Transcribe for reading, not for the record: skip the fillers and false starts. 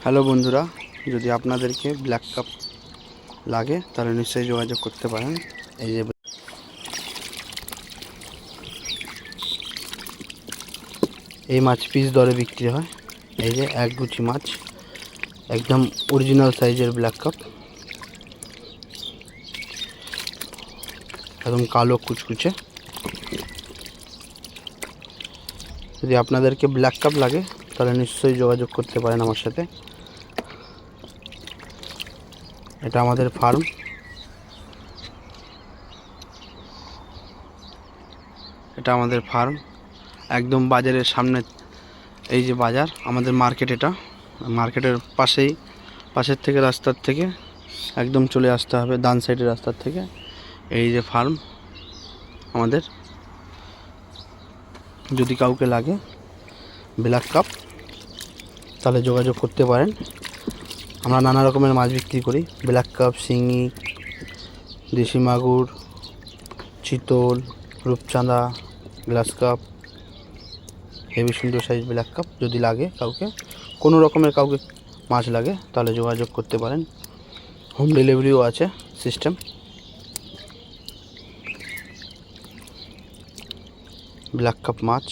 Hello বন্ধুরা, যদি আপনাদেরকে ব্ল্যাক কাপ লাগে তাহলে নিশ্চয়ই যোগাযোগ করতে পারেন। এই যে এই মাছ পিস দরে বিক্রি হয়। এই যে এক গুচি মাছ, একদম অরিজিনাল সাইজের ব্ল্যাক কাপ, একদম কালো কুচকুচে। যদি আপনাদেরকে ব্ল্যাক কাপ লাগে তাহলে নিশ্চয়ই যোগাযোগ করতে পারেন আমার সাথে। এটা আমাদের ফার্ম। একদম বাজারের সামনে। এই যে বাজার, আমাদের মার্কেট। এটা মার্কেটের পাশের থেকে, রাস্তার থেকে একদম চলে আসতে হবে, ডান সাইডের রাস্তার থেকে। এই যে ফার্ম আমাদের। যদি কাউকে লাগে ব্ল্যাক কাপ তাহলে যোগাযোগ করতে পারেন। আমরা নানা রকমের মাছ বিক্রি করি। ব্ল্যাক কাপ, শিঙি, দেশি মাগুর, চিতল, রূপচাঁদা, গ্লাস কাপ, হেভি সুন্দর সাইজ ব্ল্যাক কাপ। যদি লাগে কাউকে, কোনো রকমের কাউকে মাছ লাগে তাহলে যোগাযোগ করতে পারেন। হোম ডেলিভারিও আছে সিস্টেম। ব্ল্যাক কাপ মাছ।